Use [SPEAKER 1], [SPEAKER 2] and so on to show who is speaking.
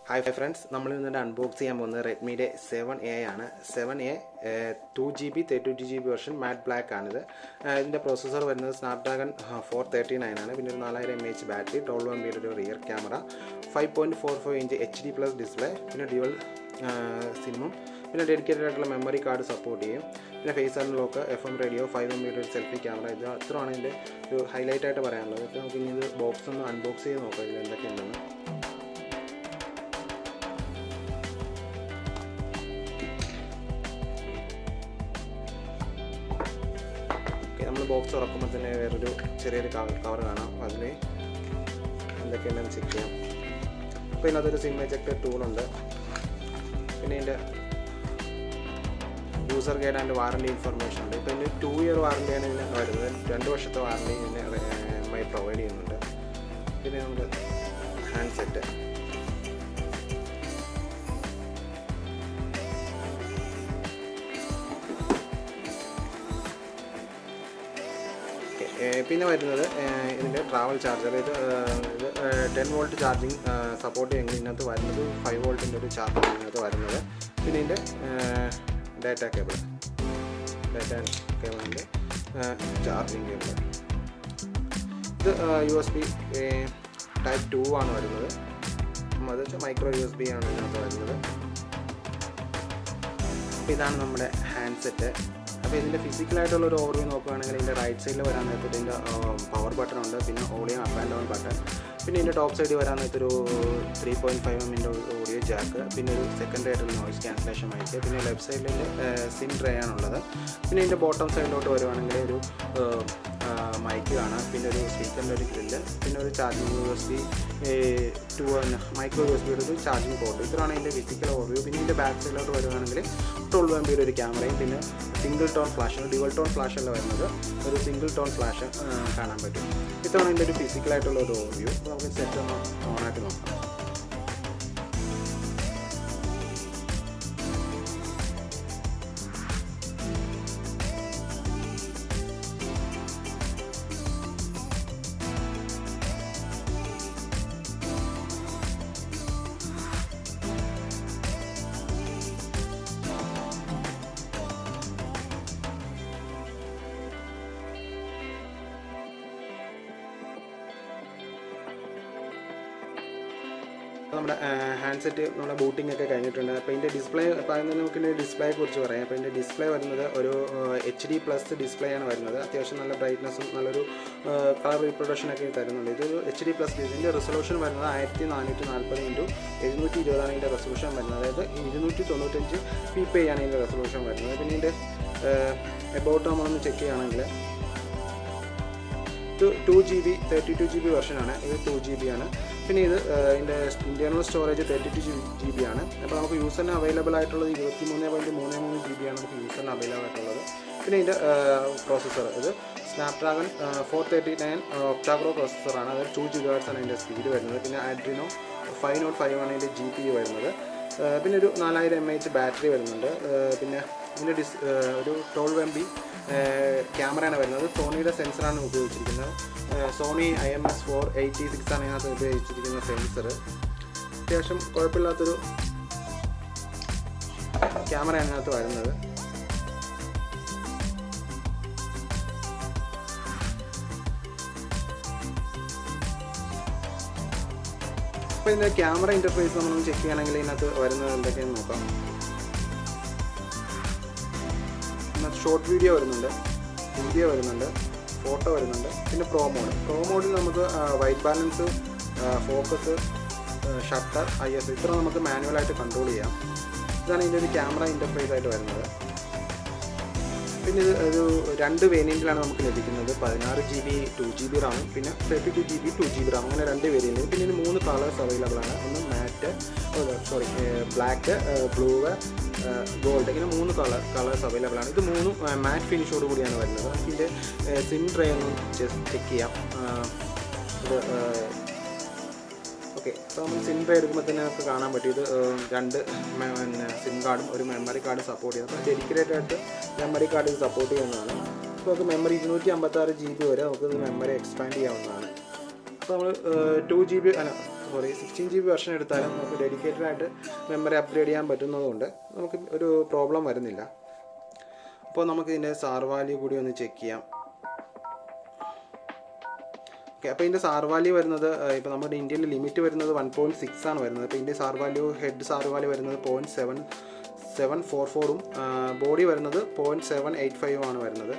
[SPEAKER 1] Hi friends, we will unbox Redmi 7A. 7A 2GB 32GB version matte black. The processor is Snapdragon 439. 4000 mAh battery, 12MP rear camera, 5.44 inch HD plus display, dual SIM, dedicated memory card support, face unlock, FM radio, 5mm selfie camera. This is highlight. We box unbox. നമ്മൾ box തുറക്കുമ്പോൾ തന്നെ വേറൊരു ചെറിയൊരു cover കാണാം. അതിൽ എന്തൊക്കെയുണ്ടെന്ന് check ചെയ്യാം. അപ്പോൾ ഇതിനകത്തൊരു സിം എജക്ടർ ടൂളുണ്ട്. പിന്നെ ഇതിൻ്റെ user guide and warranty information ഉണ്ട്. ഇപ്പോൾ ഇതിന് 2 year വാറണ്ടിയാണ് ഇതിന് വരുന്നത്. 2 വർഷത്തെ വാറണ്ടി ഇതിന് പ്രൊവൈഡ് ചെയ്യുന്നുണ്ട്. പിന്നെ നമുക്ക് ഹാൻഡ്സെറ്റ്, പിന്നെ വരുന്നത് ഇതിൻ്റെ ട്രാവൽ ചാർജർ. ഇത് 10 volt ചാർജിങ് സപ്പോർട്ട് ചെയ്യുമെങ്കിൽ ഇതിനകത്ത് വരുന്നത് 5 volt ഒരു ചാർജർ ഇതിനകത്ത് വരുന്നത്. പിന്നെ ഇതിൻ്റെ ഡാറ്റ കേബിളിൻ്റെ ചാർജിങ് കേബിൾ. ഇത് USB Type 2 ആണ് വരുന്നത്. അത് വെച്ചാൽ മൈക്രോ USB ആണ് ഇതിനകത്ത് വരുന്നത്. അപ്പോൾ ഇതാണ് നമ്മുടെ ഹാൻഡ്സെറ്റ്. അപ്പോൾ ഇതിൻ്റെ ഫിസിക്കലായിട്ടുള്ളൊരു ഓവർവ്യൂ നോക്കുകയാണെങ്കിൽ ഇതിൻ്റെ റൈറ്റ് സൈഡിൽ വരാൻ നേരത്തെ ഇതിൻ്റെ പവർ ബട്ടൺ ഉണ്ട്. പിന്നെ audio up and down button. പിന്നെ ഇതിൻ്റെ ടോപ്പ് സൈഡിൽ വരാൻ നേരത്തൊരു 3.5mm ഓഡിയോ ജാക്ക്. പിന്നെ ഒരു സെക്കൻഡറി ആയിട്ടുള്ള നോയിസ് ക്യാൻസലേഷൻ മൈക്ക്. പിന്നെ ലെഫ്റ്റ് സൈഡിൽ സിം ട്രേ ആണുള്ളത്. പിന്നെ ഇതിൻ്റെ ബോട്ടം സൈഡിലോട്ട് വരുവാണെങ്കിൽ ഒരു മൈക്ക് കാണാം. പിന്നെ ഒരു സ്പീക്കറിൻ്റെ ഒരു ഗ്രില്ല്. പിന്നെ ഒരു ചാർജിങ് USB 2 മൈക്രോ USBയുടെ ഒരു ചാർജിങ് പോർട്ട്. ഇത്രയാണ് ഇതിൻ്റെ ഫിസിക്കൽ ഓവർവ്യൂ. പിന്നെ ഇതിൻ്റെ ബാക്ക് സൈഡിലോട്ട് വരുവാണെങ്കിൽ 12MP ഒരു ക്യാമറയും പിന്നെ single tone flash, dual tone flash അല്ല വരുന്നത്, ഒരു സിംഗിൾ ടോൺ ഫ്ലാഷ് കാണാൻ പറ്റും. ഇതാണ് ഇതിൻ്റെ ഒരു ഫിസിക്കലായിട്ടുള്ള ഒരു ഓവർവ്യൂ. നമുക്ക് സെറ്റ് ഒന്ന് ഓണാക്കി നോക്കാം. നമ്മുടെ ഹാൻഡ്സെറ്റ് നമ്മുടെ ബൂട്ടിംഗ് ഒക്കെ കഴിഞ്ഞിട്ടുണ്ട്. അപ്പോൾ ഇതിൻ്റെ ഡിസ്പ്ലേ, അപ്പോൾ അതിന് നമുക്ക് ഡിസ്പ്ലേയെ കുറിച്ച് പറയാം. അപ്പോൾ ഇതിൻ്റെ ഡിസ്പ്ലേ വരുന്നത് ഒരു HD പ്ലസ് ഡിസ്പ്ലേ ആണ് വരുന്നത്. അത്യാവശ്യം നല്ല ബ്രൈറ്റ്നസ്സും നല്ലൊരു കളർ റീപ്രൊഡക്ഷനൊക്കെ തരുന്നുണ്ട്. ഇതൊരു HD പ്ലസ്. ഇതിൻ്റെ റെസൊല്യൂഷൻ വരുന്നത് 1440 × 720 ആണ് ഇതിൻ്റെ റെസൊല്യൂഷൻ വരുന്നത്. അതായത് 295 ppi ആണ് ഇതിൻ്റെ റെസൊല്യൂഷൻ വരുന്നത്. പിന്നെ ഇതിൻ്റെ എബൌട്ട് നമ്മളൊന്ന് ചെക്ക് ചെയ്യുകയാണെങ്കിൽ ഇത് 2GB 32GB വെർഷനാണ്. ഇത് 2GB ആണ്. പിന്നെ ഇത് ഇതിൻ്റെ ഇൻറ്റേർണൽ സ്റ്റോറേജ് 32GB ആണ്. അപ്പോൾ നമുക്ക് യൂസറിന് അവൈലബിൾ ആയിട്ടുള്ളത് 23.33GB ആണ് നമുക്ക് യൂസറിന് അവൈലബിൾ ആയിട്ടുള്ളത്. പിന്നെ ഇതിൻ്റെ പ്രോസസ്സർ ഇത് സ്നാപ്ഡ്രാഗൺ 439 ഒക്ടാകോർ പ്രോസസ്സറാണ്. അത് 2 GHz ആണ് ഇതിൻ്റെ സ്പീഡ് വരുന്നത്. പിന്നെ ആഡ്രിനോ 505 ആണ് ഇതിൻ്റെ GPU വരുന്നത്. പിന്നെ ഒരു 4000 mAh ബാറ്ററി വരുന്നുണ്ട്. പിന്നെ ഇതിൻ്റെ ഒരു 12MP ക്യാമറയാണ് വരുന്നത്. സോണിയുടെ സെൻസറാണ് ഉപയോഗിച്ചിരിക്കുന്നത്. സോണി IMX486 ആണ് ഇതിനകത്ത് ഉപയോഗിച്ചിരിക്കുന്ന സെൻസർ. അത്യാവശ്യം കുഴപ്പമില്ലാത്തൊരു ക്യാമറയാണ് ഇതിനകത്ത് വരുന്നത്. അപ്പോൾ ഇതിൻ്റെ ക്യാമറ ഇൻ്റർഫേസ് നമ്മളൊന്ന് ചെക്ക് ചെയ്യുകയാണെങ്കിൽ ഇതിനകത്ത് വരുന്നത് എന്തൊക്കെയാണെന്ന് നോക്കാം. ഷോർട്ട് വീഡിയോ വരുന്നുണ്ട്, വീഡിയോ വരുന്നുണ്ട്, ഫോട്ടോ വരുന്നുണ്ട്. പിന്നെ പ്രോ മോഡിൽ നമുക്ക് white balance, focus, shutter, IS ഇത്ര നമുക്ക് മാനുവലായിട്ട് കൺട്രോൾ ചെയ്യാം. ഇതാണ് ഇതിൻ്റെ ഒരു ക്യാമറ ഇൻ്റർഫേസ് ആയിട്ട് വരുന്നത്. പിന്നെ ഇത് ഒരു 2 വേരിയൻറ്റിലാണ് നമുക്ക് ലഭിക്കുന്നത്. 16GB 2GB റാം, പിന്നെ 32GB 2GB റാം, അങ്ങനെ 2 വേരിയൻറ്റ്. പിന്നെ ഇതിന് 3 കളേഴ്സ് അവൈലബിൾ ആണ്. ഒന്ന് മാറ്റ്, ബ്ലാക്ക്, ബ്ലൂ, ഗോൾഡ്, ഇങ്ങനെ 3 കളേഴ്സ് അവൈലബിൾ ആണ്. ഇത് 3ഉം മാറ്റ് ഫിനിഷോട് കൂടിയാണ് വരുന്നത്. നമുക്ക് ഇതിൻ്റെ സിം ട്രേ ഒന്ന് ചെക്ക് ചെയ്യാം. ഇത് ഓക്കെ. അപ്പോൾ നമ്മൾ സിം ട്രേ എടുക്കുമ്പോൾ തന്നെ നമുക്ക് കാണാൻ പറ്റും ഇത് 2 സിം കാർഡും ഒരു മെമ്മറി കാർഡ് സപ്പോർട്ട് ചെയ്യുന്നത്. അപ്പോൾ ഡെഡിക്കേറ്റഡ് ആയിട്ട് മെമ്മറി കാർഡ് ഇത് സപ്പോർട്ട് ചെയ്യുന്നതാണ്. അപ്പോൾ നമുക്ക് മെമ്മറി 256 GB വരെ നമുക്ക് മെമ്മറി എക്സ്പാൻഡ് ചെയ്യാവുന്നതാണ്. അപ്പോൾ നമ്മൾ 2 GB അല്ല 16 GB വെർഷൻ എടുത്താലും നമുക്ക് ഡെഡിക്കേറ്റഡ് ആയിട്ട് മെമ്മറി അപ്ഗ്രേഡ് ചെയ്യാൻ പറ്റുന്നതുകൊണ്ട് നമുക്ക് ഒരു പ്രോബ്ലം വരുന്നില്ല. അപ്പോൾ നമുക്ക് ഇതിൻ്റെ സാർ വാല്യൂ കൂടി ഒന്ന് ചെക്ക് ചെയ്യാം. ഓക്കെ, അപ്പോൾ ഇതിൻ്റെ സാർ വാല്യൂ വരുന്നത് ഇപ്പോൾ നമ്മുടെ ഇന്ത്യയിൽ ലിമിറ്റ് വരുന്നത് 1.6 ആണ് വരുന്നത്. അപ്പോൾ ഇതിൻ്റെ sir value head sir value വരുന്നത് 0.744 ബോഡി വരുന്നത് 0.785 ആണ് വരുന്നത്.